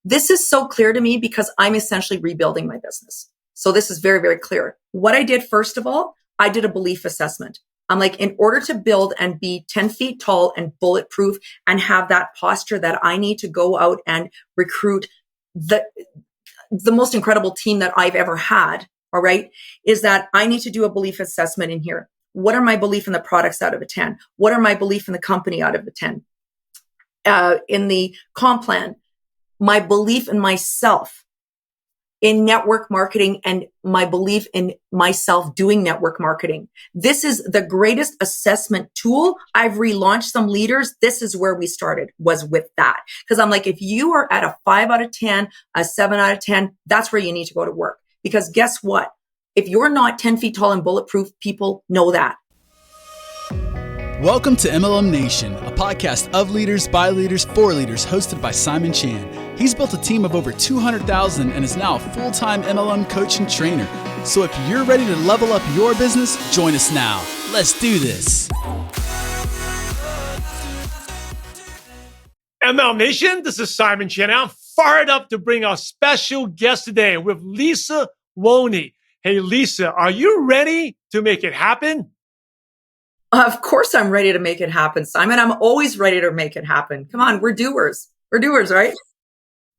This is so clear to me because I'm essentially rebuilding my business. So this is very, very clear. What I did, first of all, I did a belief assessment. I'm like, in order to build and be 10 feet tall and bulletproof and have that posture that I need to go out and recruit the most incredible team that I've ever had, all right, is that I need to do a belief assessment in here. What are my belief in the products out of a 10? What are my belief in the company out of a 10? In the comp plan, my belief in myself, in network marketing, and my belief in myself doing network marketing. This is the greatest assessment tool. I've relaunched some leaders. This is where we started, was with that. Because I'm like, if you are at a 5 out of 10, a 7 out of 10, that's where you need to go to work. Because guess what? If you're not 10 feet tall and bulletproof, people know that. Welcome to MLM Nation, a podcast of leaders, by leaders, for leaders, hosted by Simon Chan. He's built a team of over 200,000 and is now a full-time MLM coach and trainer. So if you're ready to level up your business, join us now. Let's do this. MLM Nation, this is Simon Chan. I'm fired up to bring our special guest today with Lisa Wolny. Hey, Lisa, are you ready to make it happen? Of course I'm ready to make it happen, Simon. I'm always ready to make it happen. Come on, we're doers. We're doers, right?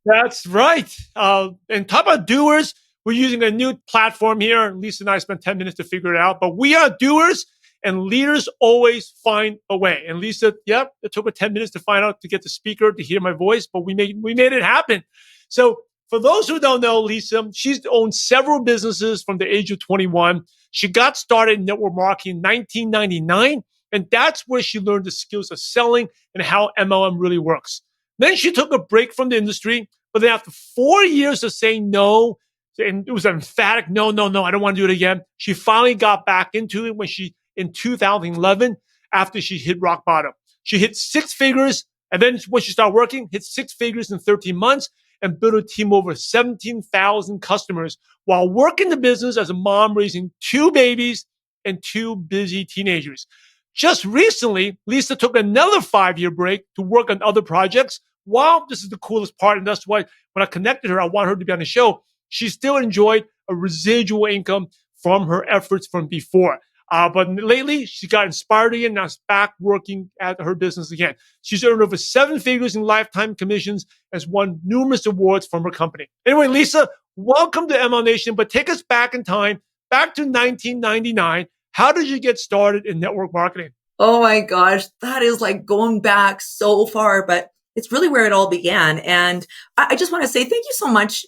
That's right. And talk about doers. We're using a new platform here. Lisa and I spent 10 minutes to figure it out, but we are doers, and leaders always find a way. And Lisa, yep, it took her 10 minutes to find out, to get the speaker to hear my voice, but we made it happen. So for those who don't know Lisa, she's owned several businesses from the age of 21. She got started in network marketing in 1999, and that's where she learned the skills of selling and how MLM really works. Then she took a break from the industry, but then after 4 years of saying no, and it was an emphatic no, I don't want to do it again, she finally got back into it in 2011, after she hit rock bottom. She hit six figures, and then when she started working, hit six figures in 13 months, and built a team of over 17,000 customers while working the business as a mom raising two babies and two busy teenagers. Just recently, Lisa took another 5-year break to work on other projects. Wow, this is the coolest part, and that's why when I connected her, I want her to be on the show. She still enjoyed a residual income from her efforts from before. But lately, she got inspired again, now is back working at her business again. She's earned over 7 figures in lifetime commissions and has won numerous awards from her company. Anyway, Lisa, welcome to MLM Nation, but take us back in time, back to 1999. How did you get started in network marketing? Oh my gosh, that is like going back so far, but it's really where it all began. And I just want to say thank you so much,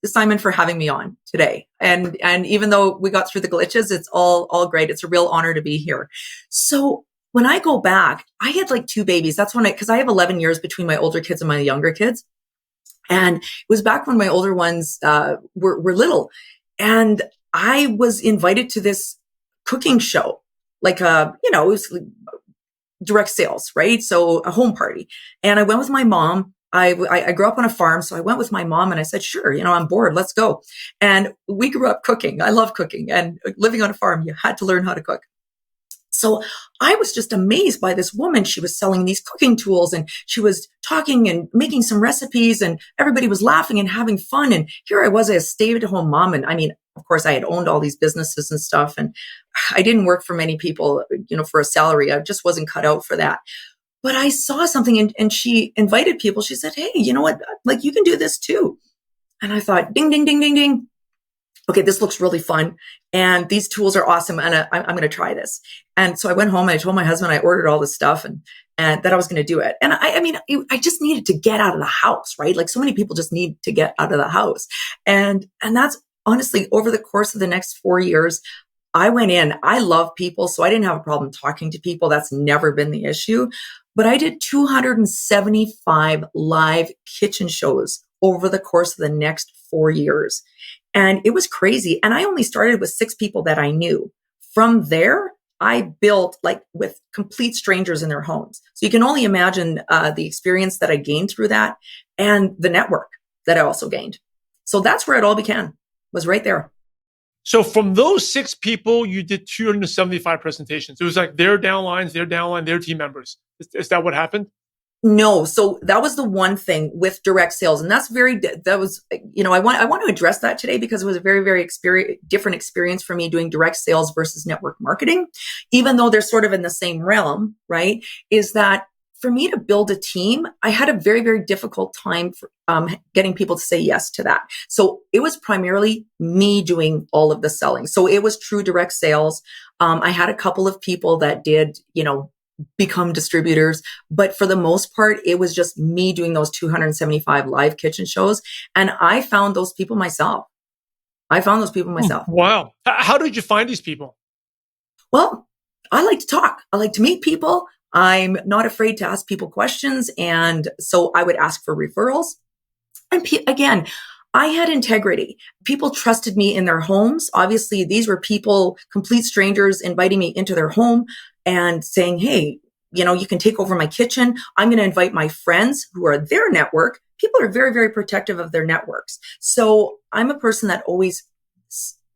Simon, for having me on today. And even though we got through the glitches, it's all great. It's a real honor to be here. So when I go back, I had like 2 babies. That's when because I have 11 years between my older kids and my younger kids. And it was back when my older ones were little. And I was invited to this cooking show, like it was direct sales, right? So a home party. And I went with my mom. I grew up on a farm, so I went with my mom and I said, sure, I'm bored, let's go. And we grew up cooking. I love cooking, and living on a farm, you had to learn how to cook. So I was just amazed by this woman. She was selling these cooking tools, and she was talking and making some recipes, and everybody was laughing and having fun. And here I was, a stay-at-home mom. And I mean, of course, I had owned all these businesses and stuff, and I didn't work for many people, for a salary. I just wasn't cut out for that. But I saw something, and she invited people. She said, hey, you know what? Like, you can do this too. And I thought, ding, ding, ding, ding, ding. Okay, this looks really fun. And these tools are awesome. And I'm going to try this. And so I went home and I told my husband I ordered all this stuff and that I was going to do it. And I just needed to get out of the house, right? Like, so many people just need to get out of the house. And that's honestly, over the course of the next 4 years, I went in. I love people, so I didn't have a problem talking to people. That's never been the issue. But I did 275 live kitchen shows over the course of the next 4 years. And it was crazy. And I only started with 6 people that I knew. From there, I built with complete strangers in their homes. So you can only imagine the experience that I gained through that, and the network that I also gained. So that's where it all began, was right there. So from those 6 people, you did 275 presentations. It was like their downlines, their team members. Is that what happened? No. So that was the one thing with direct sales. And that was, I want to address that today because it was a very, very different experience for me doing direct sales versus network marketing, even though they're sort of in the same realm, right? Is that for me to build a team, I had a very, very difficult time for, getting people to say yes to that. So it was primarily me doing all of the selling. So it was true direct sales. I had a couple of people that did, become distributors. But for the most part, it was just me doing those 275 live kitchen shows. And I found those people myself. Wow. How did you find these people? Well, I like to talk. I like to meet people. I'm not afraid to ask people questions. And so I would ask for referrals. And again, I had integrity. People trusted me in their homes. Obviously, these were people, complete strangers, inviting me into their home and saying, hey, you can take over my kitchen. I'm going to invite my friends who are their network. People are very, very protective of their networks. So I'm a person that always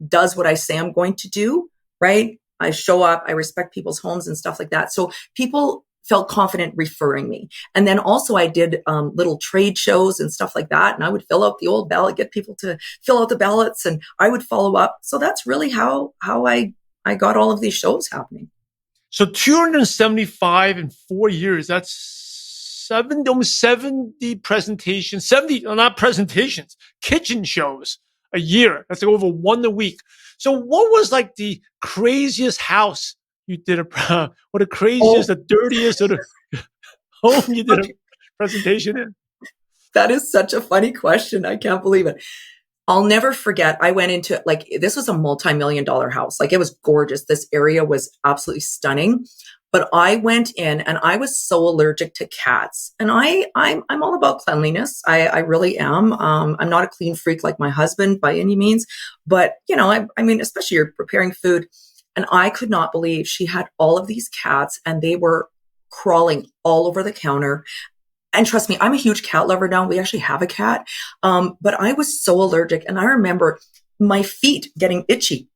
does what I say I'm going to do, right? I show up, I respect people's homes and stuff like that. So people felt confident referring me. And then also I did little trade shows and stuff like that. And I would fill out the old ballot, get people to fill out the ballots, and I would follow up. So that's really how I got all of these shows happening. So 275 in 4 years, that's almost 70 presentations, not presentations, kitchen shows a year. That's like over one a week. So what was like the craziest house you did or the craziest, the dirtiest, or the home you did a presentation in? That is such a funny question. I can't believe it. I'll never forget. I went into this was a multi-million-dollar house. It was gorgeous. This area was absolutely stunning. But I went in and I was so allergic to cats. And I'm all about cleanliness. I really am. I'm not a clean freak like my husband by any means. But, I mean, especially you're preparing food. And I could not believe she had all of these cats and they were crawling all over the counter. And trust me, I'm a huge cat lover now. We actually have a cat. But I was so allergic. And I remember my feet getting itchy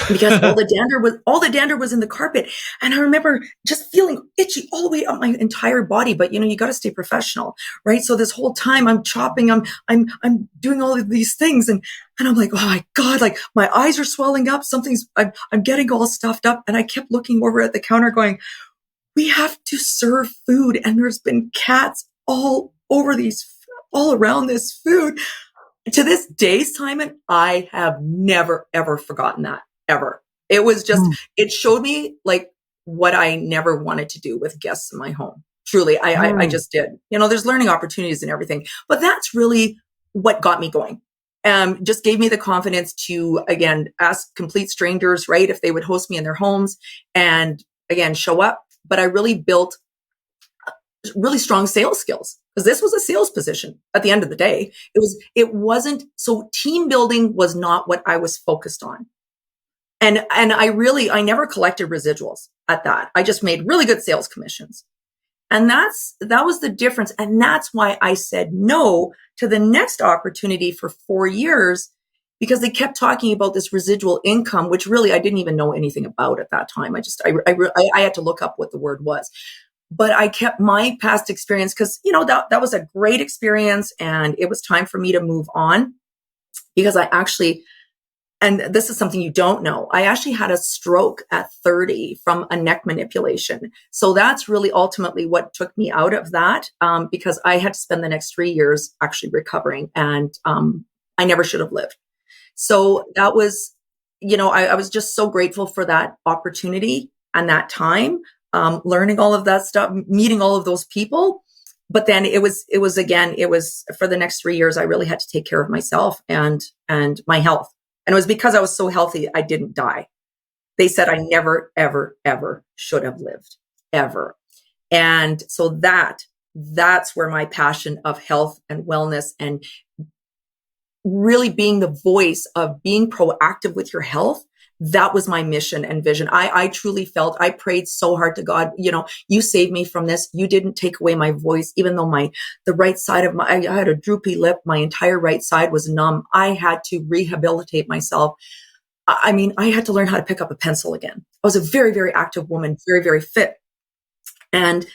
because all the dander was in the carpet. And I remember just feeling itchy all the way up my entire body. But you got to stay professional, right? So this whole time I'm chopping, I'm doing all of these things. And I'm like, oh my God, my eyes are swelling up. I'm getting all stuffed up. And I kept looking over at the counter going, we have to serve food. And there's been cats all around this food. To this day, Simon, I have never, ever forgotten that, ever. It was just, it showed me what I never wanted to do with guests in my home. Truly, I just did. There's learning opportunities and everything, but that's really what got me going. Just gave me the confidence to, again, ask complete strangers, right, if they would host me in their homes and, again, show up. But I really built really strong sales skills because this was a sales position at the end of the day. So team building was not what I was focused on. And I never collected residuals at that. I just made really good sales commissions. And that was the difference. And that's why I said no to the next opportunity for 4 years, because they kept talking about this residual income, which really I didn't even know anything about at that time. I had to look up what the word was. But I kept my past experience because, that was a great experience and it was time for me to move on because and this is something you don't know, I actually had a stroke at 30 from a neck manipulation. So that's really ultimately what took me out of that because I had to spend the next 3 years actually recovering and I never should have lived. So that was, I was just so grateful for that opportunity and that time. Learning all of that stuff, meeting all of those people. But then it was for the next 3 years, I really had to take care of myself and my health. And it was because I was so healthy, I didn't die. They said I never, ever, ever should have lived, ever. And so that's where my passion of health and wellness and really being the voice of being proactive with your health, that was my mission and vision. I truly felt, I prayed so hard to God, you saved me from this. You didn't take away my voice, even though the right side of I had a droopy lip. My entire right side was numb. I had to rehabilitate myself. I mean, I had to learn how to pick up a pencil again. I was a very, very active woman, very, very fit. And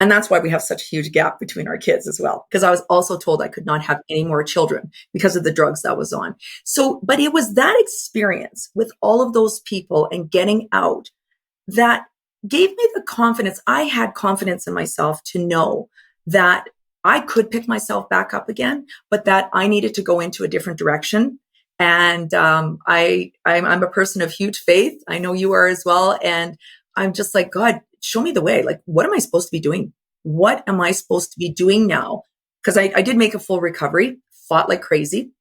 And that's why we have such a huge gap between our kids as well. Because I was also told I could not have any more children because of the drugs that I was on. So, but it was that experience with all of those people and getting out that gave me the confidence. I had confidence in myself to know that I could pick myself back up again, but that I needed to go into a different direction. And I'm a person of huge faith. I know you are as well. And I'm just like, God, show me the way. Like, what am I supposed to be doing? What am I supposed to be doing now? Because I did make a full recovery, fought like crazy,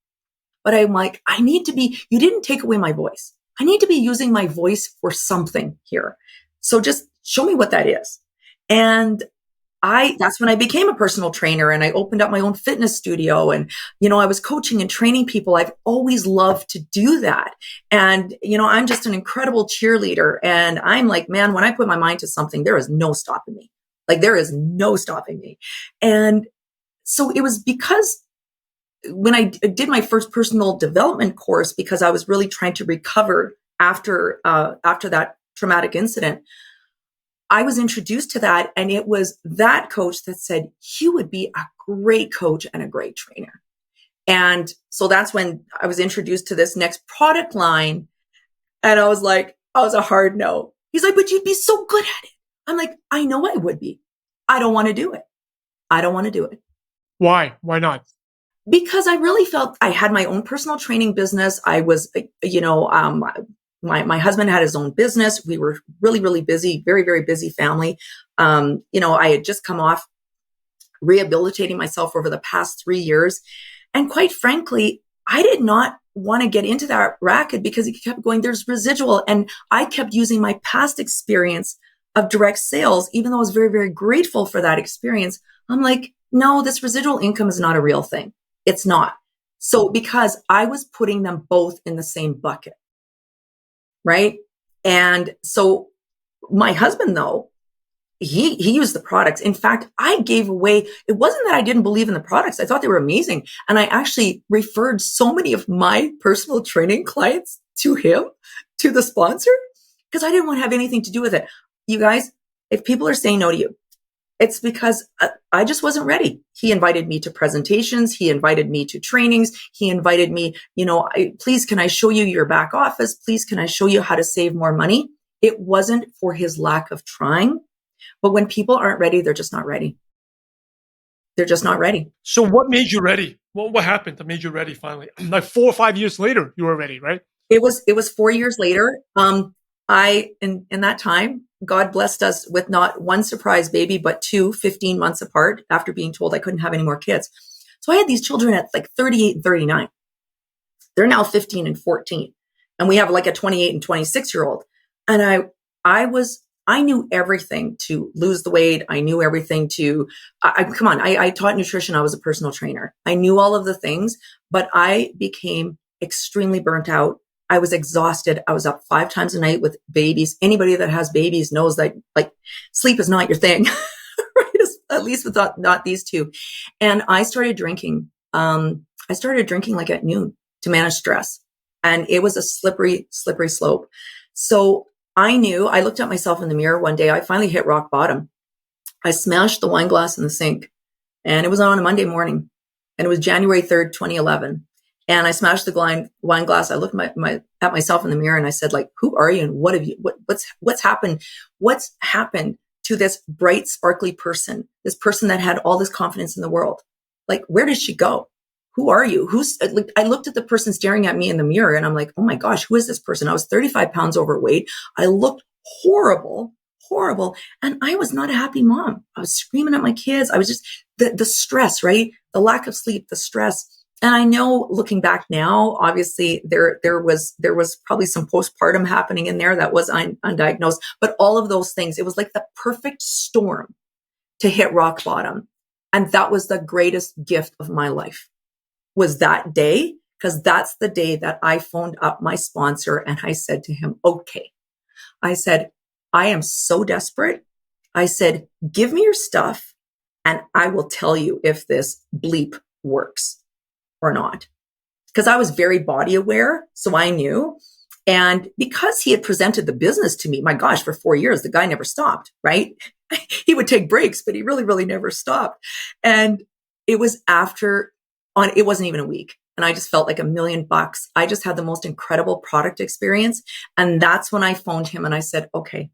but I'm like, you didn't take away my voice. I need to be using my voice for something here. So just show me what that is. And that's when I became a personal trainer and I opened up my own fitness studio and, I was coaching and training people. I've always loved to do that. And, I'm just an incredible cheerleader. And I'm like, man, when I put my mind to something, there is no stopping me. Like there is no stopping me. And so it was because when I did my first personal development course, because I was really trying to recover after that traumatic incident, I was introduced to that. And it was that coach that said, you would be a great coach and a great trainer. And so that's when I was introduced to this next product line. And I was a hard no. He's like, but you'd be so good at it. I'm like, I know I would be. I don't want to do it. I don't want to do it. Why? Why not? Because I really felt I had my own personal training business. I was, my husband had his own business. We were really, really busy, very, very busy family. I had just come off rehabilitating myself over the past 3 years. And quite frankly, I did not want to get into that racket because he kept going, there's residual. And I kept using my past experience of direct sales, even though I was very, very grateful for that experience. I'm like, no, this residual income is not a real thing. It's not. So because I was putting them both in the same bucket. Right. And so my husband, though, he used the products. In fact, I gave away, it wasn't that I didn't believe in the products. I thought they were amazing. And I actually referred so many of my personal training clients to him, to the sponsor, because I didn't want to have anything to do with it. You guys, if people are saying no to you, it's because I just wasn't ready. He invited me to presentations. He invited me to trainings. He invited me, please, can I show you your back office? Please, can I show you how to save more money? It wasn't for his lack of trying. But when people aren't ready, they're just not ready. They're just not ready. So what made you ready? What happened that made you ready finally? Like 4 or 5 years later, you were ready, right? It was 4 years later. In that time, God blessed us with not one surprise baby, but 2, 15 months apart after being told I couldn't have any more kids. So I had these children at like 38 and 39. They're now 15 and 14. And we have like a 28 and 26-year-old. And I knew everything to lose the weight. I knew everything to, I taught nutrition. I was a personal trainer. I knew all of the things, but I became extremely burnt out. I was exhausted. I was up 5 times a night with babies. Anybody that has babies knows that like sleep is not your thing, right? At least with not these two. And I started drinking. I started drinking like at noon to manage stress. And it was a slippery, slippery slope. So I looked at myself in the mirror one day. I finally hit rock bottom. I smashed the wine glass in the sink and it was on a Monday morning and it was January 3rd, 2011. And I smashed the wine glass. I looked at myself in the mirror and I said, like, who are you? And what's happened? What's happened to this bright, sparkly person, this person that had all this confidence in the world? Like, where did she go? Who are you? I looked at the person staring at me in the mirror and I'm like, oh my gosh, who is this person? I was 35 pounds overweight. I looked horrible. And I was not a happy mom. I was screaming at my kids. I was just the stress, right? The lack of sleep, the stress. And I know looking back now, obviously there was probably some postpartum happening in there that was undiagnosed, but all of those things, it was like the perfect storm to hit rock bottom. And that was the greatest gift of my life. Was that day, because that's the day that I phoned up my sponsor and I said to him, okay, I said, I am so desperate. I said, give me your stuff and I will tell you if this bleep works or not. Because I was very body aware. So I knew. And because he had presented the business to me, my gosh, for 4 years, the guy never stopped, right? he would take breaks, but he really, really never stopped. And it was it wasn't even a week. And I just felt like $1,000,000. I just had the most incredible product experience. And that's when I phoned him and I said, okay,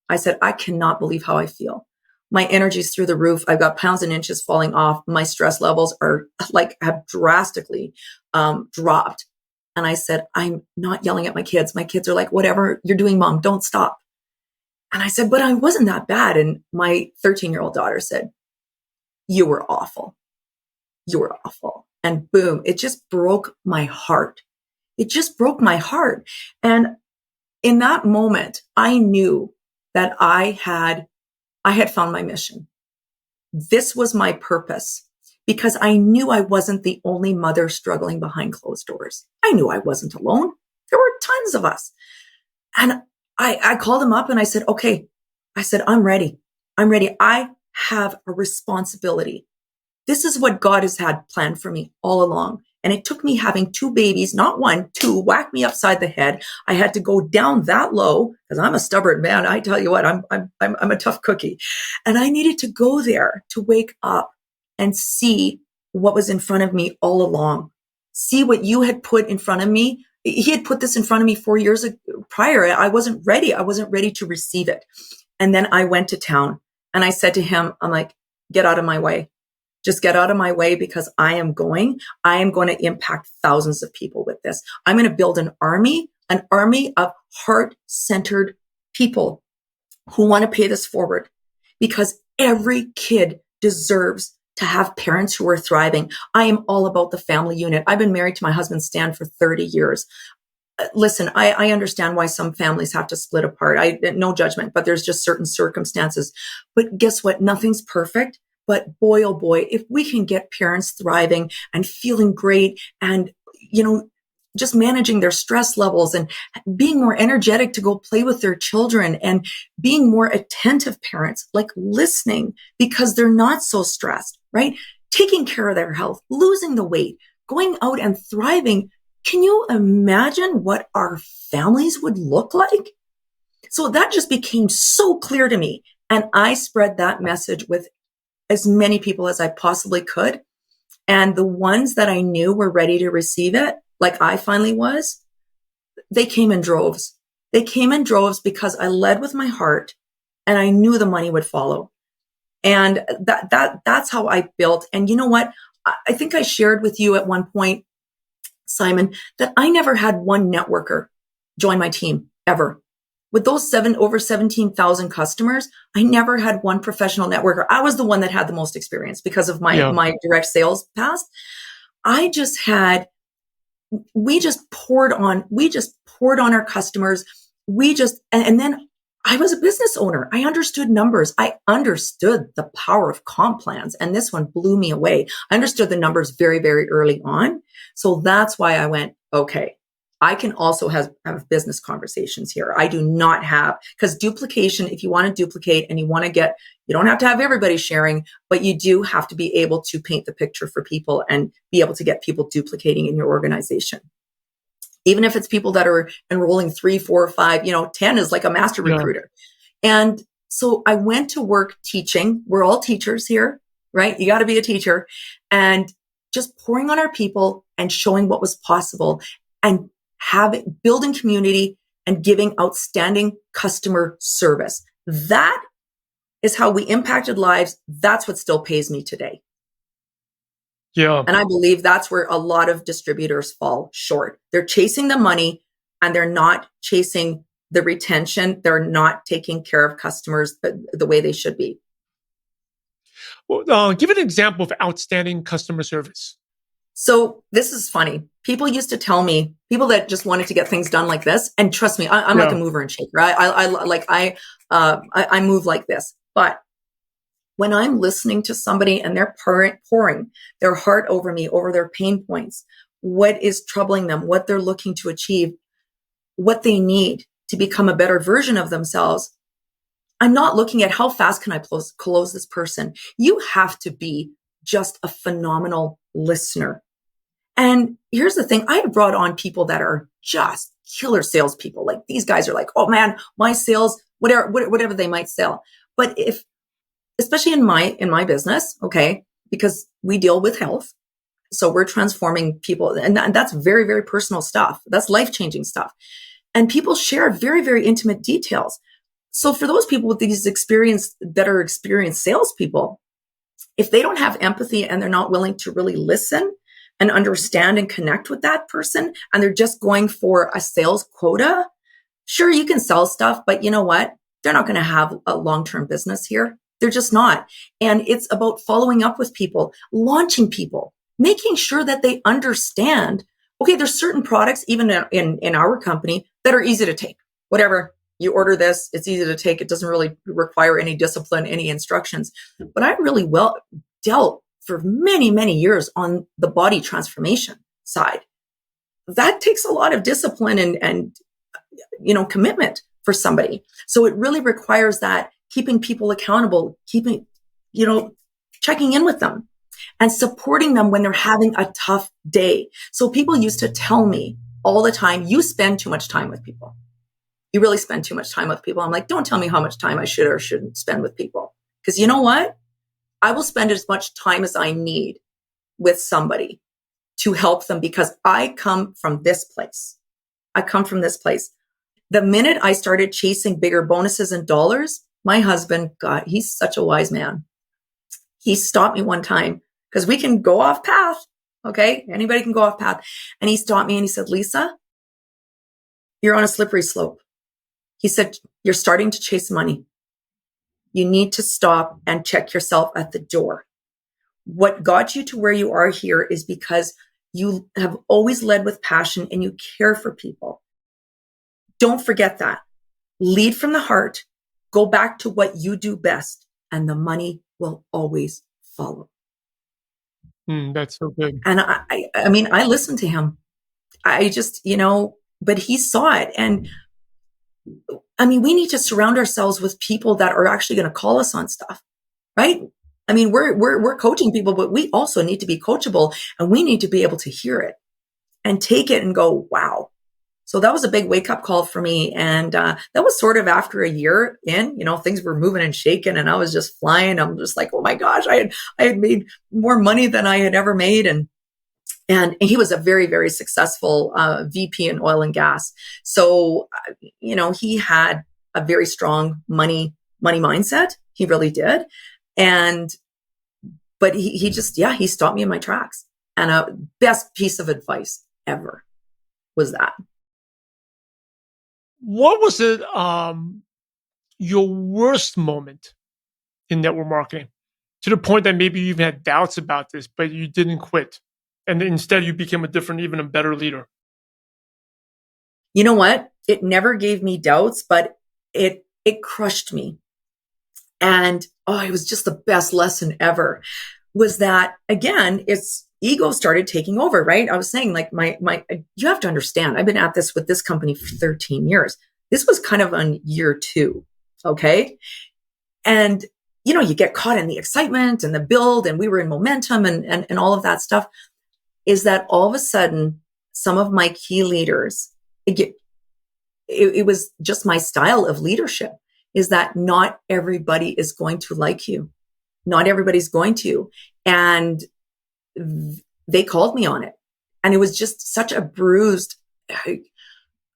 I cannot believe how I feel. My energy's through the roof. I've got pounds and inches falling off. My stress levels are have drastically dropped. And I said, I'm not yelling at my kids. My kids are like, whatever you're doing, mom, don't stop. And I said, but I wasn't that bad. And my 13-year-old daughter said, you were awful. You were awful. And boom, it just broke my heart. It just broke my heart. And in that moment, I knew that I had found my mission. This was my purpose because I knew I wasn't the only mother struggling behind closed doors. I knew I wasn't alone. There were tons of us. And I called him up and I said, okay, I said, I'm ready. I'm ready. I have a responsibility. This is what God has had planned for me all along. And it took me having 2 babies, not 1, 2, whack me upside the head. I had to go down that low because I'm a stubborn man. I tell you what, I'm a tough cookie. And I needed to go there to wake up and see what was in front of me all along. See what you had put in front of me. He had put this in front of me 4 years prior. I wasn't ready. I wasn't ready to receive it. And then I went to town and I said to him, I'm like, get out of my way. Just get out of my way because I am going to impact thousands of people with this. I'm going to build an army of heart-centered people who want to pay this forward because every kid deserves to have parents who are thriving. I am all about the family unit. I've been married to my husband, Stan, for 30 years. Listen, I understand why some families have to split apart. No judgment, but there's just certain circumstances. But guess what? Nothing's perfect. But boy, oh boy, if we can get parents thriving and feeling great and, just managing their stress levels and being more energetic to go play with their children and being more attentive parents, like listening because they're not so stressed, right? Taking care of their health, losing the weight, going out and thriving. Can you imagine what our families would look like? So that just became so clear to me. And I spread that message with as many people as I possibly could. And the ones that I knew were ready to receive it, like I finally was, they came in droves. They came in droves because I led with my heart and I knew the money would follow. And that's how I built. And you know what? I think I shared with you at one point, Simon, that I never had one networker join my team ever. With those over 17,000 customers, I never had one professional networker. I was the one that had the most experience because of my direct sales past. We just poured on our customers. And then I was a business owner. I understood numbers. I understood the power of comp plans. And this one blew me away. I understood the numbers very, very early on. So that's why I went, okay, I can also have business conversations here. I do not have, because duplication, if you want to duplicate and you don't have to have everybody sharing, but you do have to be able to paint the picture for people and be able to get people duplicating in your organization. Even if it's people that are enrolling 3, 4, 5, 10 is like a master recruiter. And so I went to work teaching. We're all teachers here, right? You got to be a teacher. And just pouring on our people and showing what was possible and building community and giving outstanding customer service. That is how we impacted lives. That's what still pays me today. Yeah. And I believe that's where a lot of distributors fall short. They're chasing the money and they're not chasing the retention. They're not taking care of customers the way they should be. Well, give an example of outstanding customer service. So this is funny. People used to tell me, people that just wanted to get things done like this, and trust me, I'm like a mover and shaker. I move like this. But when I'm listening to somebody and they're pouring their heart over me, over their pain points, what is troubling them, what they're looking to achieve, what they need to become a better version of themselves, I'm not looking at how fast can I close this person. You have to be just a phenomenal listener. And here's the thing. I have brought on people that are just killer salespeople. Like these guys are like, oh man, my sales, whatever they might sell. But if especially in my business, okay, because we deal with health. So we're transforming people, and that's very, very personal stuff. That's life-changing stuff. And people share very, very intimate details. So for those people with these experienced salespeople, if they don't have empathy and they're not willing to really listen and understand and connect with that person, and they're just going for a sales quota, sure, you can sell stuff, but you know what? They're not going to have a long-term business here. They're just not. And it's about following up with people, launching people, making sure that they understand, okay, there's certain products, even in our company, that are easy to take. Whatever, you order this, it's easy to take. It doesn't really require any discipline, any instructions. But I really well dealt for many, many years on the body transformation side. That takes a lot of discipline and commitment for somebody. So it really requires that keeping people accountable, checking in with them and supporting them when they're having a tough day. So people used to tell me all the time, you spend too much time with people. You really spend too much time with people. I'm like, don't tell me how much time I should or shouldn't spend with people. Because you know what? I will spend as much time as I need with somebody to help them because I come from this place. The minute I started chasing bigger bonuses and dollars, my husband, God, he's such a wise man. He stopped me one time because we can go off path. Okay. Anybody can go off path. And he stopped me and he said, Lisa, you're on a slippery slope. He said, you're starting to chase money. You need to stop and check yourself at the door. What got you to where you are here is because you have always led with passion and you care for people. Don't forget that. Lead from the heart. Go back to what you do best, and the money will always follow. That's so good. And I mean, I listened to him. I just, but he saw it. And I mean, we need to surround ourselves with people that are actually going to call us on stuff, right? I mean, we're coaching people, but we also need to be coachable, and we need to be able to hear it and take it and go, wow. So that was a big wake up call for me. And that was sort of after a year in, things were moving and shaking and I was just flying. I'm just like, oh my gosh, I had made more money than I had ever made. And he was a very, very successful VP in oil and gas. So, he had a very strong money mindset. He really did. But he just, he stopped me in my tracks. And a best piece of advice ever was that. What was it, your worst moment in network marketing, to the point that maybe you even had doubts about this, but you didn't quit, and instead you became even a better leader? You know what? It never gave me doubts, but it crushed me. And it was just the best lesson ever. Was that, again, it's ego started taking over, right? I was saying, like, you have to understand, I've been at this with this company for 13 years. This was kind of on year 2. Okay. And, you get caught in the excitement and the build, and we were in momentum and all of that stuff. Is that all of a sudden, some of my key leaders, it was just my style of leadership, is that not everybody is going to like you. Not everybody's going to. And they called me on it. And it was just such a bruised,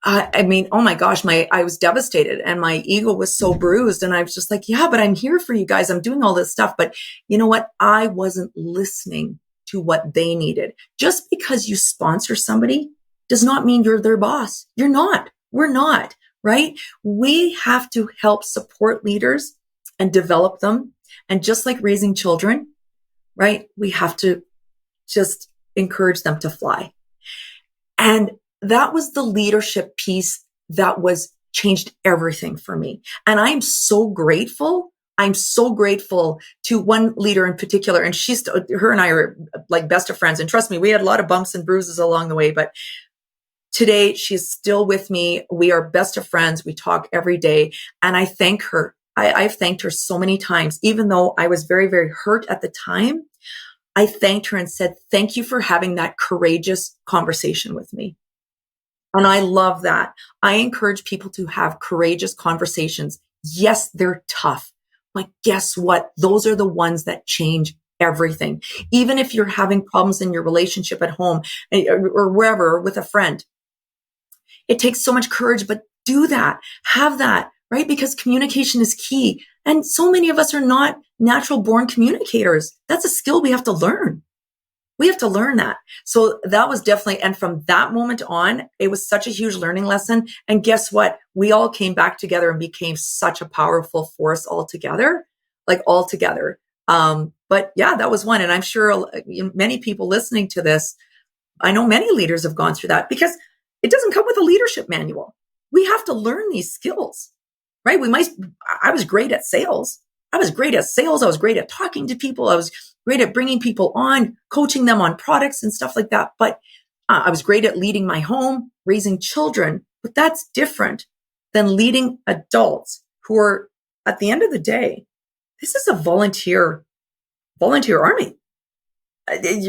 I mean, oh my gosh, I was devastated and my ego was so bruised. And I was just like, yeah, but I'm here for you guys. I'm doing all this stuff. But you know what? I wasn't listening to what they needed. Just because you sponsor somebody does not mean you're their boss. You're not. We're not, right? We have to help support leaders and develop them. And just like raising children, right? We have to just encourage them to fly. And that was the leadership piece that was changed everything for me. And I'm so grateful. I'm so grateful to one leader in particular. And her and I are like best of friends. And trust me, we had a lot of bumps and bruises along the way, but today she's still with me. We are best of friends. We talk every day. And I thank her. I've thanked her so many times, even though I was very, very hurt at the time. I thanked her and said, thank you for having that courageous conversation with me. And I love that. I encourage people to have courageous conversations. Yes, they're tough, But guess what? Those are the ones that change everything. Even if you're having problems in your relationship at home or wherever with a friend, it takes so much courage, but do that, have that, right? Because communication is key. And so many of us are not natural born communicators. That's a skill we have to learn. We have to learn that. So that was definitely, and from that moment on, it was such a huge learning lesson. And guess what? We all came back together and became such a powerful force all together, like all together. But yeah, that was one. And I'm sure many people listening to this, I know many leaders have gone through that because it doesn't come with a leadership manual. We have to learn these skills, right? I was great at sales. I was great at talking to people. I was great at bringing people on, coaching them on products and stuff like that. But I was great at leading my home, raising children. But that's different than leading adults who are, at the end of the day, this is a volunteer army.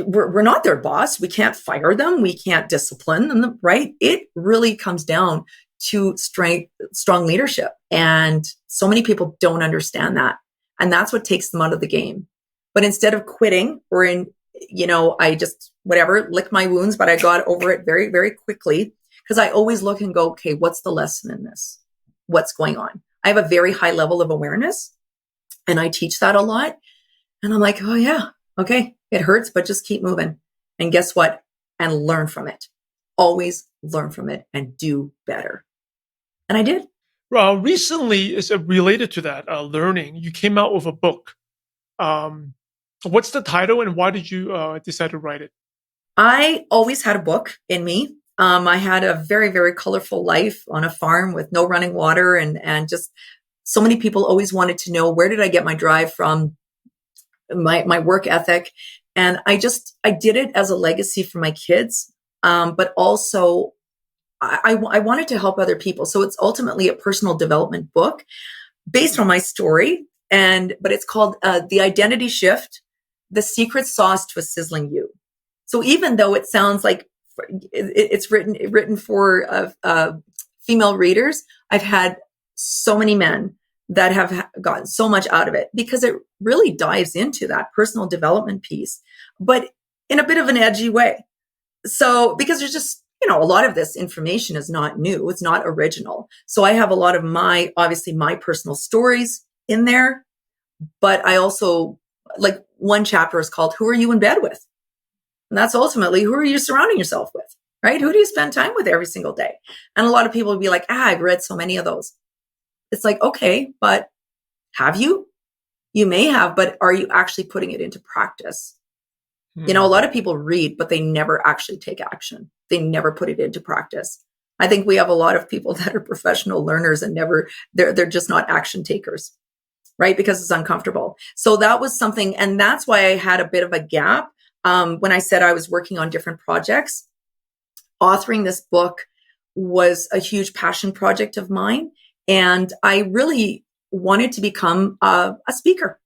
We're not their boss. We can't fire them. We can't discipline them, right? It really comes down to strong leadership. And so many people don't understand that. And that's what takes them out of the game. But instead of quitting or I just, lick my wounds, but I got over it very, very quickly because I always look and go, okay, what's the lesson in this? What's going on? I have a very high level of awareness and I teach that a lot. And I'm like, oh yeah, okay, it hurts, but just keep moving. And guess what? And learn from it. Always learn from it and do better. And I did. Well, recently, is related to that learning, you came out with a book. What's the title and why did you decide to write it? I always had a book in me. I had a very, very colorful life on a farm with no running water and just so many people always wanted to know, where did I get my drive from, my work ethic? And I did it as a legacy for my kids. But also I wanted to help other people. So it's ultimately a personal development book based on my story. But it's called The Identity Shift, The Secret Sauce to a Sizzling You. So even though it sounds like it's written for female readers, I've had so many men that have gotten so much out of it because it really dives into that personal development piece, but in a bit of an edgy way. So because there's just, a lot of this information is not new. It's not original. So I have a lot of my personal stories in there, but I also, like, one chapter is called Who Are You in Bed With? And that's ultimately, who are you surrounding yourself with, right? Who do you spend time with every single day? And a lot of people would be like, I've read so many of those. It's like, okay, but have you? You may have, but are you actually putting it into practice? A lot of people read, but they never actually take action. They never put it into practice. I think we have a lot of people that are professional learners and they're just not action takers, right? Because it's uncomfortable. So that was something, and that's why I had a bit of a gap. When I said I was working on different projects, authoring this book was a huge passion project of mine. And I really wanted to become a speaker.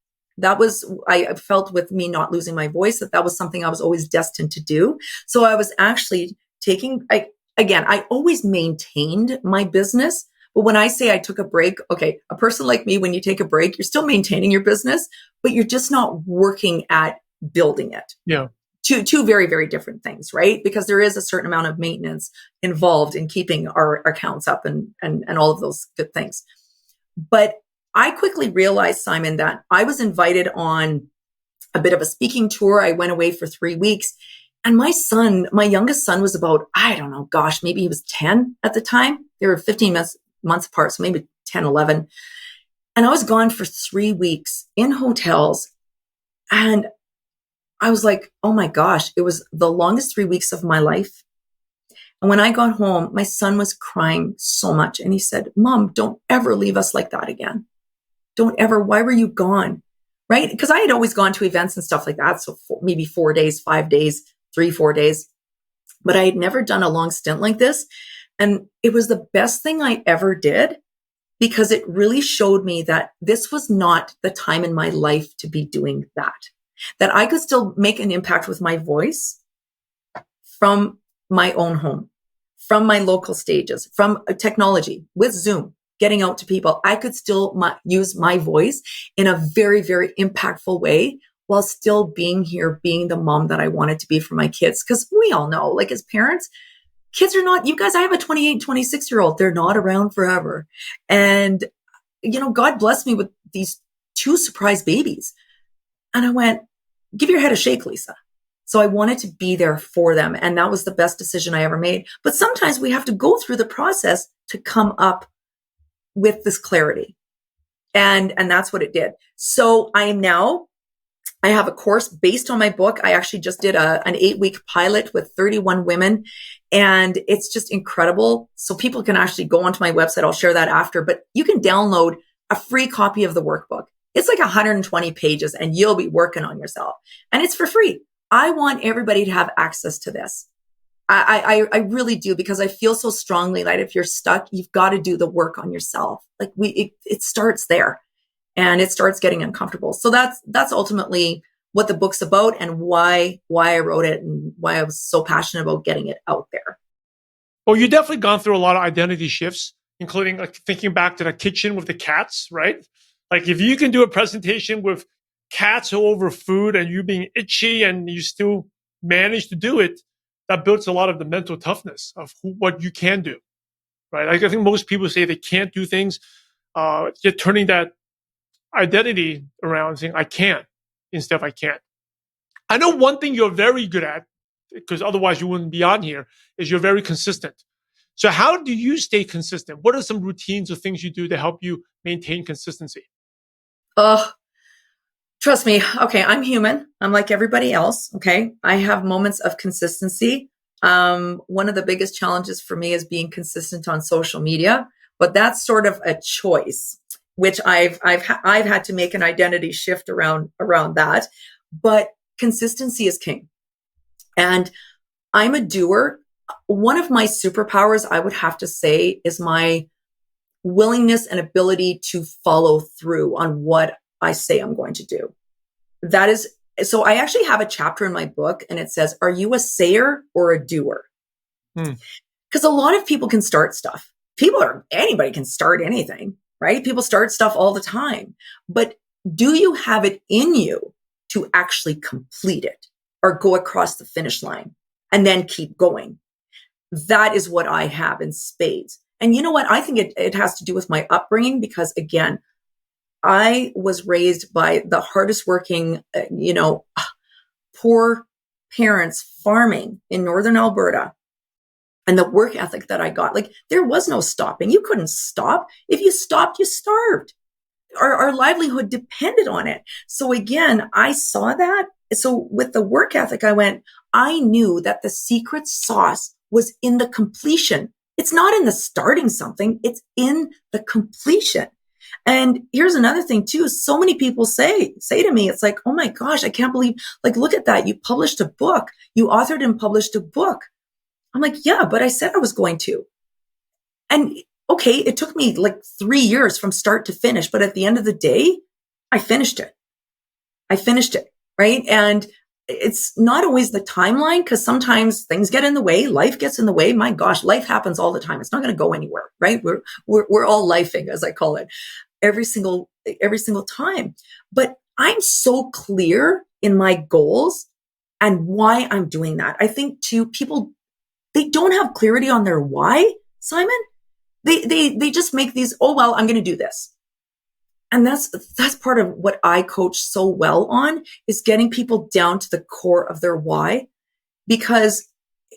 I felt with me not losing my voice, that was something I was always destined to do. So I was actually I always maintained my business. But when I say I took a break, okay, a person like me, when you take a break, you're still maintaining your business, but you're just not working at building it. Yeah. Two very, very different things, right? Because there is a certain amount of maintenance involved in keeping our accounts up and all of those good things. But I quickly realized, Simon, that I was invited on a bit of a speaking tour. I went away for 3 weeks. And my youngest son was about, I don't know, gosh, maybe he was 10 at the time. They were 15 months apart, so maybe 10, 11. And I was gone for 3 weeks in hotels. And I was like, oh my gosh, it was the longest 3 weeks of my life. And when I got home, my son was crying so much. And he said, Mom, don't ever leave us like that again. Don't ever. Why were you gone? Right? Because I had always gone to events and stuff like that. So maybe 4 days, 5 days, 3-4 days. But I had never done a long stint like this. And it was the best thing I ever did because it really showed me that this was not the time in my life to be doing that I could still make an impact with my voice from my own home, from my local stages, from technology with Zoom. getting out to people. I could still use my voice in a very, very impactful way while still being here, being the mom that I wanted to be for my kids. Because we all know, like as parents, kids are not, you guys, I have a 28, 26-year-old. They're not around forever. And, God blessed me with these 2 surprise babies. And I went, give your head a shake, Lisa. So I wanted to be there for them. And that was the best decision I ever made. But sometimes we have to go through the process to come up with this clarity. And that's what it did. So I have a course based on my book. I actually just did an 8-week pilot with 31 women, and it's just incredible. So people can actually go onto my website. I'll share that after, but you can download a free copy of the workbook. It's like 120 pages and you'll be working on yourself, and it's for free. I want everybody to have access to this. I really do, because I feel so strongly that if you're stuck, you've got to do the work on yourself. Like it starts there. And it starts getting uncomfortable. So that's ultimately what the book's about, and why I wrote it, and why I was so passionate about getting it out there. Well, you've definitely gone through a lot of identity shifts, including like thinking back to the kitchen with the cats, right? Like if you can do a presentation with cats all over food and you being itchy and you still manage to do it, that builds a lot of the mental toughness of what you can do, right? Like I think most people say they can't do things, yet turning that identity around saying I can instead of I can't. I know one thing you're very good at, because otherwise you wouldn't be on here, is you're very consistent. So how do you stay consistent? What are some routines or things you do to help you maintain consistency? Trust me. Okay. I'm human. I'm like everybody else. Okay. I have moments of consistency. One of the biggest challenges for me is being consistent on social media, but that's sort of a choice, which I've had to make an identity shift around that. But consistency is king. And I'm a doer. One of my superpowers, I would have to say, is my willingness and ability to follow through on what I say I'm going to do. That is, so I actually have a chapter in my book, and it says, are you a sayer or a doer? Because a lot of people can start stuff. Anybody can start anything, right? People start stuff all the time. But do you have it in you to actually complete it or go across the finish line and then keep going? That is what I have in spades. And you know what? I think it has to do with my upbringing, because again, I was raised by the hardest working, poor parents farming in Northern Alberta. And the work ethic that I got, like there was no stopping. You couldn't stop. If you stopped, you starved. Our livelihood depended on it. So again, I saw that. So with the work ethic, I knew that the secret sauce was in the completion. It's not in the starting something. It's in the completion. And here's another thing too. So many people say to me, it's like, oh my gosh, I can't believe, like, look at that. You published a book. You authored and published a book. I'm like, yeah, but I said I was going to. And okay, it took me like 3 years from start to finish. But at the end of the day, I finished it. Right. And it's not always the timeline, because sometimes things get in the way. Life gets in the way. My gosh, life happens all the time. It's not going to go anywhere. Right. We're all lifing, as I call it, every single time. But I'm so clear in my goals and why I'm doing that. I think too, people, they don't have clarity on their why, Simon. They just make these, oh, well, I'm going to do this. And that's part of what I coach so well on, is getting people down to the core of their why, because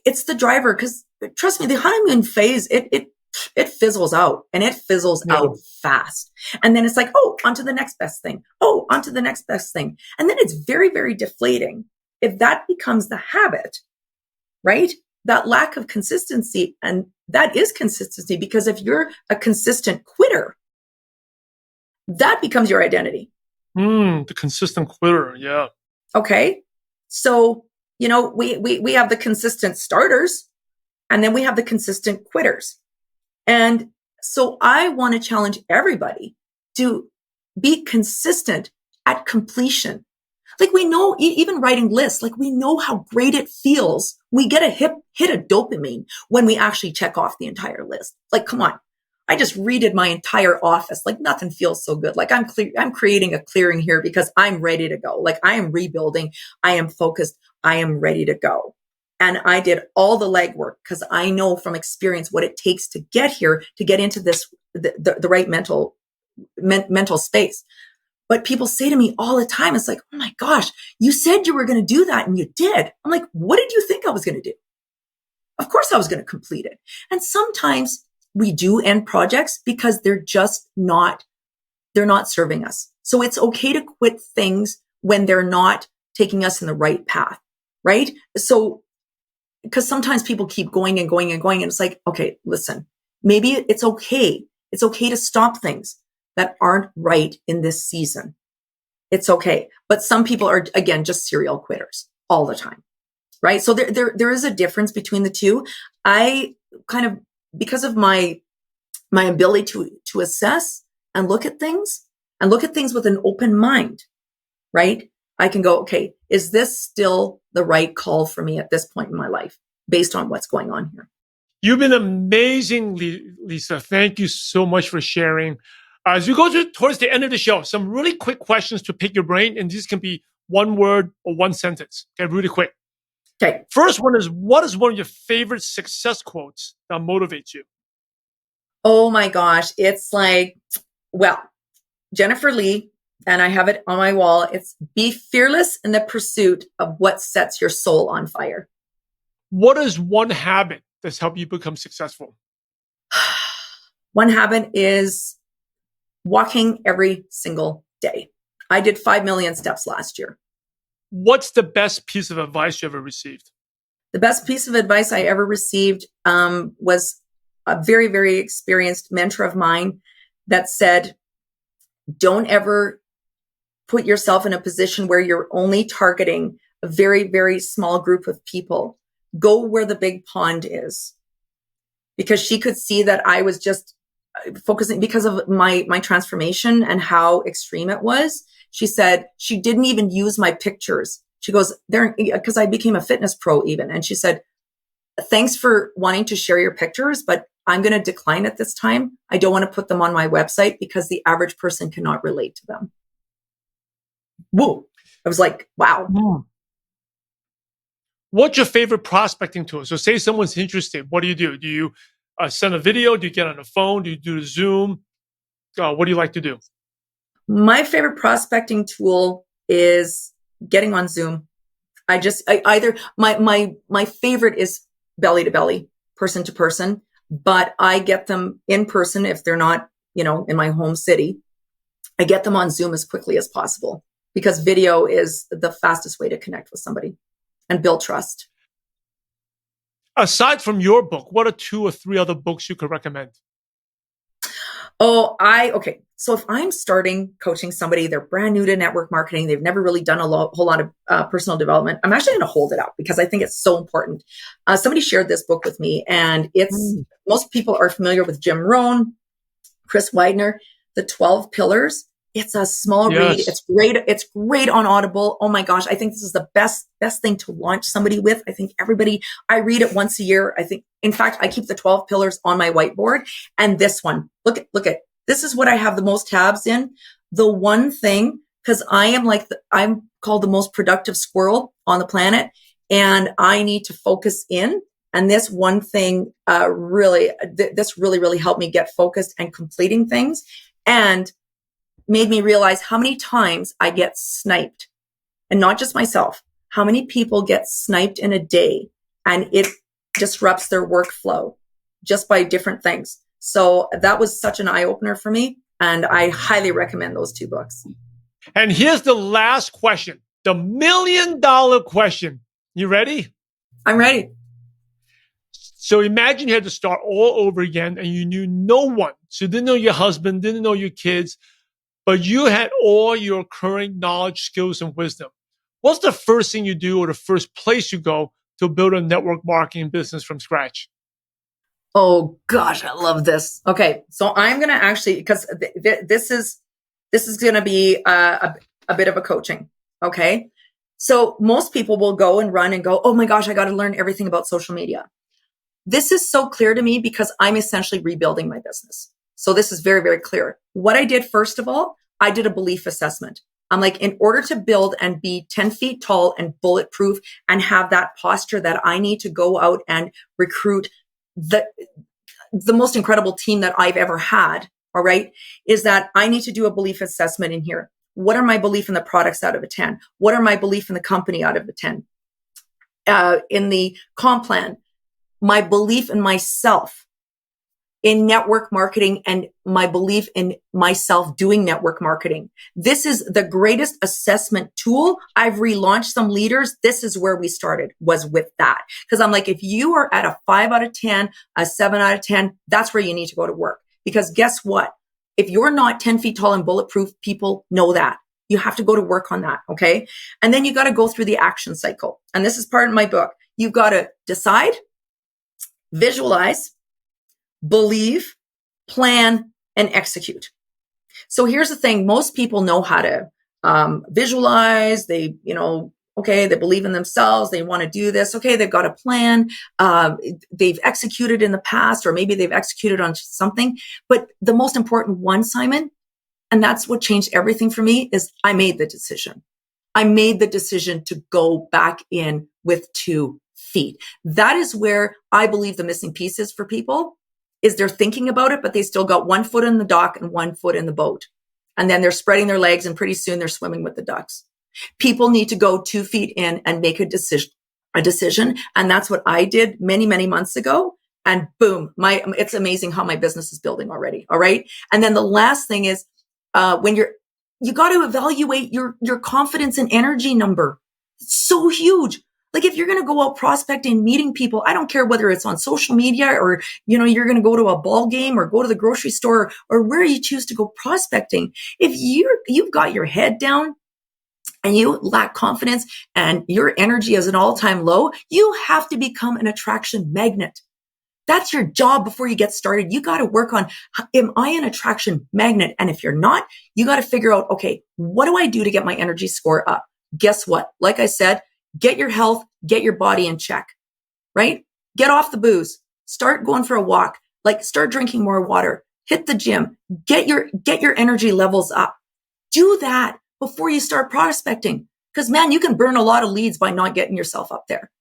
it's the driver. Because trust me, the honeymoon phase, it fizzles out, and it fizzles out fast. And then it's like, oh, on to the next best thing. Oh, on to the next best thing. And then it's very, very deflating if that becomes the habit, right? That lack of consistency. And that is consistency, because if you're a consistent quitter, that becomes your identity. The consistent quitter. Yeah. Okay. So, we have the consistent starters, and then we have the consistent quitters. And so I want to challenge everybody to be consistent at completion. Like we know, even writing lists, like we know how great it feels. We get a hit of dopamine when we actually check off the entire list. Like, come on. I just redid my entire office. Like nothing feels so good. Like I'm creating a clearing here because I'm ready to go. Like I am rebuilding. I am focused. I am ready to go. And I did all the legwork because I know from experience what it takes to get here, to get into the right mental space. But people say to me all the time, it's like, oh my gosh, you said you were going to do that and you did. I'm like, what did you think I was going to do? Of course I was going to complete it. And sometimes we do end projects because they're not serving us. So it's okay to quit things when they're not taking us in the right path, right? So, because sometimes people keep going and going and going. And it's like, okay, listen, maybe it's okay. It's okay to stop things that aren't right in this season. It's okay. But some people are, again, just serial quitters all the time, right? So there is a difference between the two. I kind of, because of my ability to assess and look at things with an open mind, right? I can go, okay, is this still the right call for me at this point in my life based on what's going on here? You've been amazing, Lisa. Thank you so much for sharing. As we go towards the end of the show, some really quick questions to pick your brain, and these can be one word or one sentence. Okay, really quick. Okay. First one is, what is one of your favorite success quotes that motivates you? Oh my gosh. It's like, well, Jennifer Lee, and I have it on my wall. It's be fearless in the pursuit of what sets your soul on fire. What is one habit that's helped you become successful? One habit is walking every single day. I did 5 million steps last year. What's the best piece of advice you ever received? The best piece of advice I ever received was a very, very experienced mentor of mine that said, don't ever put yourself in a position where you're only targeting a very, very small group of people. Go where the big pond is. Because she could see that I was just focusing because of my transformation and how extreme it was. She said she didn't even use my pictures. She goes there because I became a fitness pro even. And she said, thanks for wanting to share your pictures, but I'm going to decline at this time. I don't want to put them on my website because the average person cannot relate to them. Whoa. I was like, wow. What's your favorite prospecting tool? So say someone's interested. What do? Do you send a video? Do you get on the phone? Do you do Zoom? What do you like to do? My favorite prospecting tool is getting on Zoom. My favorite is belly to belly, person to person, but I get them in person if they're not, in my home city. I get them on Zoom as quickly as possible because video is the fastest way to connect with somebody and build trust. Aside from your book, what are 2 or 3 other books you could recommend? Okay. So if I'm starting coaching somebody, they're brand new to network marketing, they've never really done a whole lot of personal development, I'm actually going to hold it up because I think it's so important. Somebody shared this book with me, and most people are familiar with Jim Rohn, Chris Widener, The 12 Pillars. It's a small read. It's great. It's great on Audible. Oh my gosh. I think this is the best thing to launch somebody with. I think I read it once a year. In fact, I keep the 12 pillars on my whiteboard, and this one, look at, this is what I have the most tabs in. The one thing, cause I'm called the most productive squirrel on the planet, and I need to focus in. And this one thing, really helped me get focused and completing things, and made me realize how many times I get sniped, and not just myself, how many people get sniped in a day, and it disrupts their workflow just by different things. So that was such an eye opener for me. And I highly recommend those 2 books. And here's the last question, the $1 million question. You ready? I'm ready. So imagine you had to start all over again and you knew no one. So you didn't know your husband, didn't know your kids, but you had all your current knowledge, skills, and wisdom. What's the first thing you do or the first place you go to build a network marketing business from scratch? Oh gosh, I love this. Okay, so I'm going to actually, because this is going to be a bit of a coaching. Okay, so most people will go and run and go, oh my gosh, I got to learn everything about social media. This is so clear to me because I'm essentially rebuilding my business. So this is very, very clear. What I did, first of all, I did a belief assessment. I'm like, in order to build and be 10 feet tall and bulletproof and have that posture that I need to go out and recruit the most incredible team that I've ever had, all right, is that I need to do a belief assessment in here. What are my belief in the products out of a 10? What are my belief in the company out of a 10? In the comp plan, my belief in myself, in network marketing, and my belief in myself doing network marketing. This is the greatest assessment tool. I've relaunched some leaders. This is where we started, was with that. Because I'm like, if you are at a 5 out of 10, a 7 out of 10, that's where you need to go to work. Because guess what? If you're not 10 feet tall and bulletproof, people know that. You have to go to work on that. Okay. And then you got to go through the action cycle. And this is part of my book. You've got to decide, visualize, believe, plan, and execute. So here's the thing. Most people know how to visualize. They, okay, they believe in themselves. They want to do this. Okay, they've got a plan. They've executed in the past, or maybe they've executed on something. But the most important one, Simon, and that's what changed everything for me, is I made the decision. I made the decision to go back in with 2 feet. That is where I believe the missing piece is for people. Is they're thinking about it, but they still got 1 foot in the dock and 1 foot in the boat. And then they're spreading their legs, and pretty soon they're swimming with the ducks. People need to go 2 feet in and make a decision. And that's what I did many, many months ago. And boom, it's amazing how my business is building already. All right. And then the last thing is, when you got to evaluate your confidence and energy number. It's so huge. Like, if you're going to go out prospecting, meeting people, I don't care whether it's on social media or, you're going to go to a ball game or go to the grocery store or where you choose to go prospecting. If you've got your head down and you lack confidence and your energy is an all-time low, you have to become an attraction magnet. That's your job before you get started. You got to work on, am I an attraction magnet? And if you're not, you got to figure out, okay, what do I do to get my energy score up? Guess what? Like I said, get your health, get your body in check, right? Get off the booze, start going for a walk, start drinking more water, hit the gym, get your energy levels up. Do that before you start prospecting. Because man, you can burn a lot of leads by not getting yourself up there.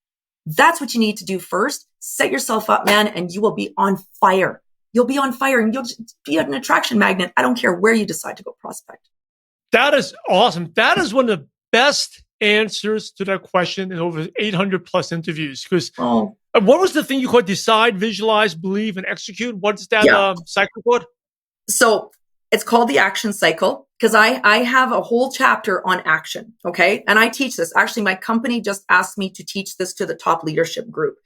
That's what you need to do first. Set yourself up, man, and you will be on fire. You'll be on fire and you'll just be an attraction magnet. I don't care where you decide to go prospect. That is awesome. That is one of the best answers to that question in over 800 plus interviews. Because what was the thing you called decide, visualize, believe, and execute? What's that cycle called? So it's called the action cycle, because I have a whole chapter on action. Okay. And I teach this. Actually, my company just asked me to teach this to the top leadership group,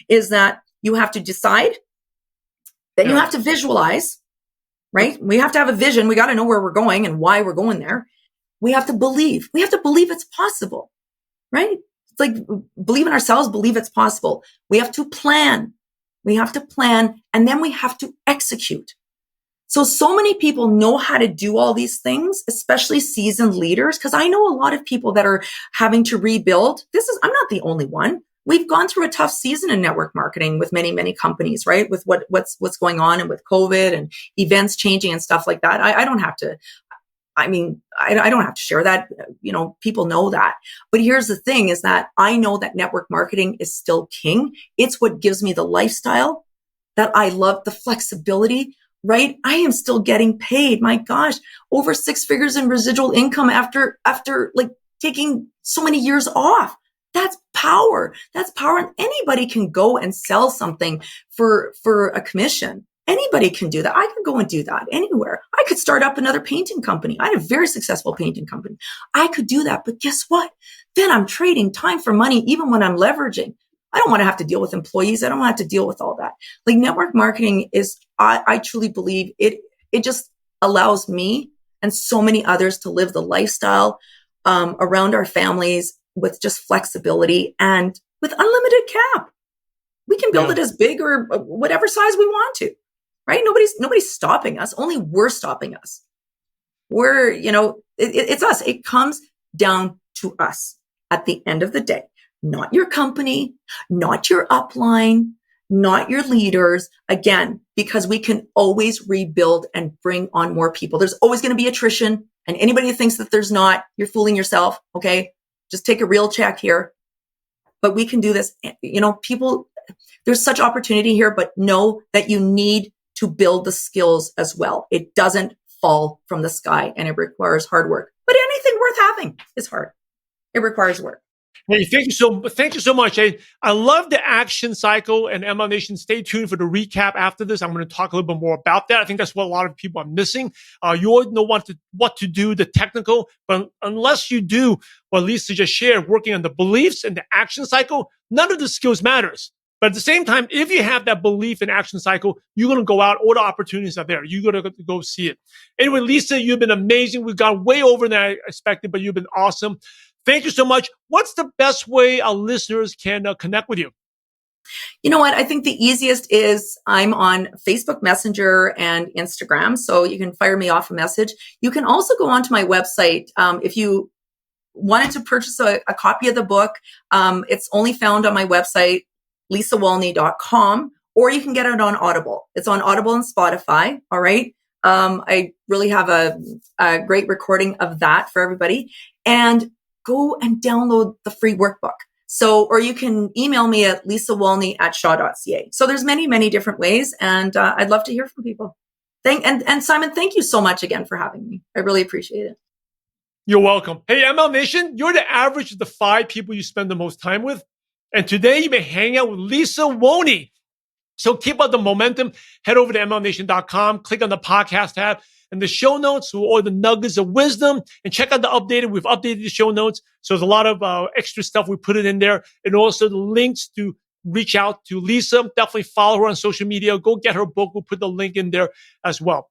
is that you have to decide, then you have to visualize, right? We have to have a vision. We got to know where we're going and why we're going there. We have to believe. We have to believe it's possible, right? It's like, believe in ourselves, believe it's possible. We have to plan. We have to plan, and then we have to execute. So many people know how to do all these things, especially seasoned leaders, because I know a lot of people that are having to rebuild. I'm not the only one. We've gone through a tough season in network marketing with many, many companies, right? With what's going on and with COVID and events changing and stuff like that. I don't have to share that. People know that. But here's the thing, is that I know that network marketing is still king. It's what gives me the lifestyle that I love, the flexibility, right? I am still getting paid. My gosh, over 6 figures in residual income after taking so many years off. That's power. That's power. And anybody can go and sell something for a commission. Anybody can do that. I could go and do that anywhere. I could start up another painting company. I had a very successful painting company. I could do that. But guess what? Then I'm trading time for money, even when I'm leveraging. I don't want to have to deal with employees. I don't want to have to deal with all that. Like, network marketing is, I truly believe it just allows me and so many others to live the lifestyle around our families with just flexibility and with unlimited cap. We can build it as big or whatever size we want to, right? Nobody's stopping us. Only we're stopping us. It's us. It comes down to us at the end of the day. Not your company, not your upline, not your leaders. Again, because we can always rebuild and bring on more people. There's always going to be attrition, and anybody who thinks that there's not, you're fooling yourself. Okay. Just take a real check here. But we can do this. People, there's such opportunity here, but know that you need to build the skills as well. It doesn't fall from the sky, and it requires hard work. But anything worth having is hard. It requires work. Hey, thank you so much. Hey, I love the action cycle, and ML Nation, stay tuned for the recap after this. I'm going to talk a little bit more about that. I think that's what a lot of people are missing. You always know what to do, the technical, but unless you do what Lisa just shared, working on the beliefs and the action cycle, none of the skills matters. But at the same time, if you have that belief and action cycle, you're going to go out. All the opportunities are there. You're going to go see it. Anyway, Lisa, you've been amazing. We've gone way over than I expected, but you've been awesome. Thank you so much. What's the best way our listeners can connect with you? You know what? I think the easiest is I'm on Facebook Messenger and Instagram, so you can fire me off a message. You can also go onto my website. If you wanted to purchase a copy of the book, it's only found on my website, lisawolny.com, or you can get it on Audible. It's on Audible and Spotify. All right. I really have a great recording of that for everybody. And go and download the free workbook. So, or you can email me at lisawolny@shaw.ca. So there's many, many different ways. And I'd love to hear from people. And Simon, thank you so much again for having me. I really appreciate it. You're welcome. Hey, ML Nation, you're the average of the 5 people you spend the most time with. And today you may hang out with Lisa Wolny. So keep up the momentum. Head over to mlnation.com, click on the podcast tab and the show notes with all the nuggets of wisdom, and check out we've updated the show notes. So there's a lot of extra stuff we put it in there, and also the links to reach out to Lisa. Definitely follow her on social media. Go get her book. We'll put the link in there as well.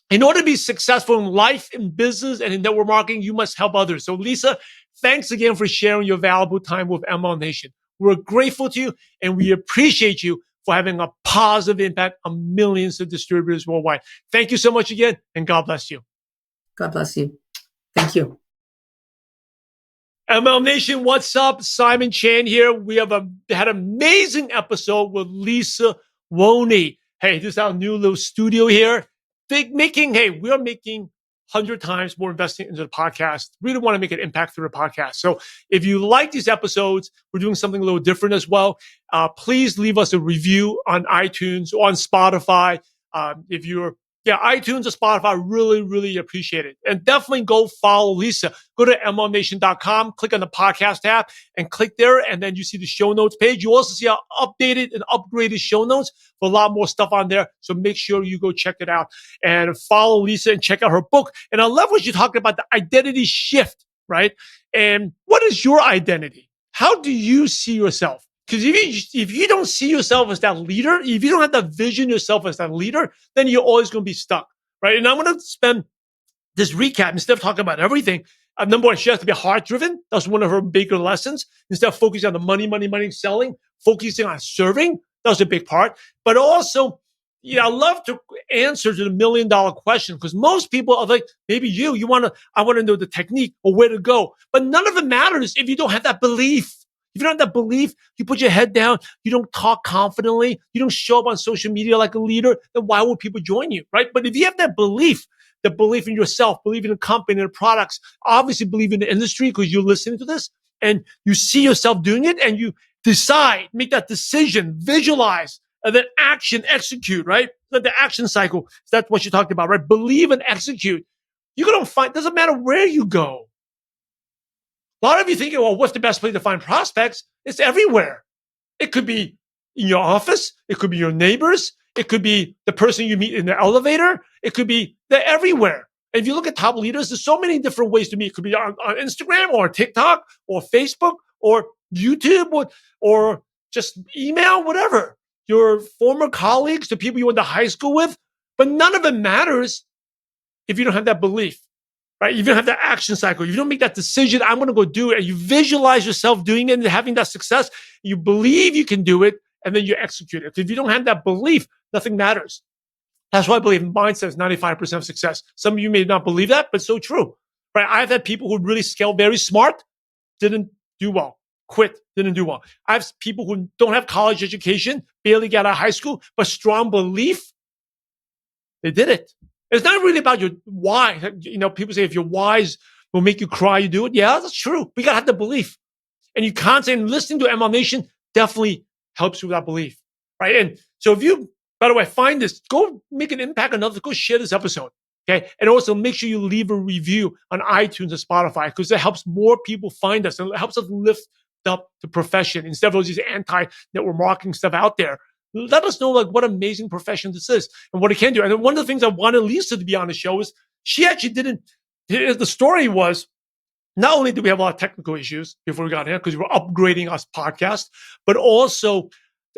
In order to be successful in life, in business, and in network marketing, you must help others. So Lisa, thanks again for sharing your valuable time with ML Nation. We're grateful to you, and we appreciate you for having a positive impact on millions of distributors worldwide. Thank you so much again, and God bless you. God bless you. Thank you. ML Nation, what's up? Simon Chan here. We have had an amazing episode with Lisa Wolny. Hey, this is our new little studio here. We are making 100 times more investing into the podcast. Really want to make an impact through the podcast. So if you like these episodes, we're doing something a little different as well. Please leave us a review on iTunes or on Spotify. iTunes or Spotify, really, really appreciate it. And definitely go follow Lisa. Go to mlnation.com, click on the podcast tab, and click there. And then you see the show notes page. You also see our updated and upgraded show notes for a lot more stuff on there. So make sure you go check it out and follow Lisa and check out her book. And I love what you talked about, the identity shift, right? And what is your identity? How do you see yourself? Because if you don't see yourself as that leader, if you don't have that vision yourself as that leader, then you're always going to be stuck, right? And I'm going to spend this recap, instead of talking about everything, number one, she has to be heart-driven. That's one of her bigger lessons. Instead of focusing on the money, selling, focusing on serving. That was a big part. But also, I love to answer to the $1 million question, because most people are like, maybe I want to know the technique or where to go. But none of it matters if you don't have that belief. If you don't have that belief, you put your head down, you don't talk confidently, you don't show up on social media like a leader, then why would people join you, right? But if you have that belief in yourself, believe in the company and the products, obviously believe in the industry because you're listening to this, and you see yourself doing it, and you decide, make that decision, visualize, and then action, execute, right? The action cycle, that's what you talked about, right? Believe and execute. You're going to find, doesn't matter where you go. A lot of you thinking, well, what's the best place to find prospects? It's everywhere. It could be in your office. It could be your neighbors. It could be the person you meet in the elevator. It could be, they're everywhere. And if you look at top leaders, there's so many different ways to meet. It could be on Instagram or TikTok or Facebook or YouTube or just email, whatever. Your former colleagues, the people you went to high school with. But none of it matters if you don't have that belief. Right? You don't have that action cycle. You don't make that decision, I'm going to go do it. And you visualize yourself doing it and having that success. You believe you can do it, and then you execute it. If you don't have that belief, nothing matters. That's why I believe mindset is 95% of success. Some of you may not believe that, but it's so true. Right? I've had people who really scale very smart, didn't do well. quit, didn't do well. I have people who don't have college education, barely got out of high school, but strong belief, they did it. It's not really about your why. People say if your whys will make you cry, you do it. Yeah, that's true. We got to have the belief. And you constantly listening to MLM Nation definitely helps you with that belief, right? And so if you, by the way, find this, go make an impact on others, go share this episode, okay? And also make sure you leave a review on iTunes and Spotify because it helps more people find us and it helps us lift up the profession instead of all these anti-network marketing stuff out there. Let us know like what amazing profession this is and what it can do. And one of the things I wanted Lisa to be on the show is she actually didn't. The story was not only did we have a lot of technical issues before we got here because we were upgrading us podcast, but also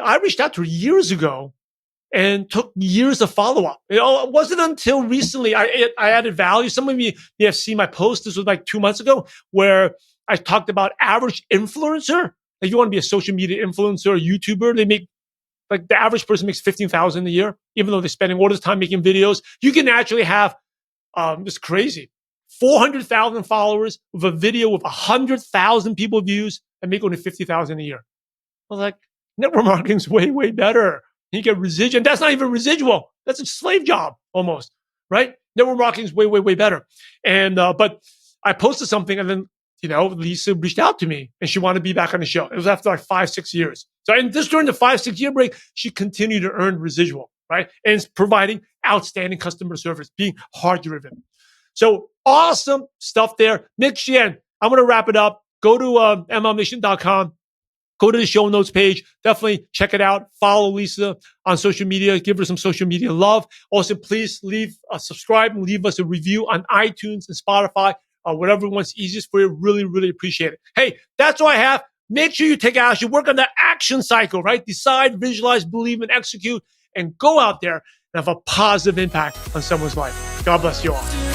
I reached out to her years ago and took years of follow up. It wasn't until recently I added value. Some of you may have seen my post. This was like 2 months ago where I talked about average influencer. If you want to be a social media influencer or YouTuber, they make like the average person makes $15,000 a year, even though they're spending all this time making videos. You can actually have this crazy 400,000 followers with a video with 100,000 people views and make only $50,000 a year. I was like, network marketing's way, way better. You get residual. And that's not even residual. That's a slave job almost, right? Network marketing's way, way, way better. And but I posted something and then Lisa reached out to me and she wanted to be back on the show. It was after like 5-6 years. So and just during the 5-6 year break, she continued to earn residual, right? And it's providing outstanding customer service, being heart driven. So awesome stuff there. Nick Sheehan, I'm going to wrap it up. Go to mlmnation.com. Go to the show notes page. Definitely check it out. Follow Lisa on social media. Give her some social media love. Also, please subscribe and leave us a review on iTunes and Spotify. Whatever one's easiest for you. Really, really appreciate it. Hey, that's all I have. Make sure you take action. Work on that action cycle, right? Decide, visualize, believe, and execute. And go out there and have a positive impact on someone's life. God bless you all.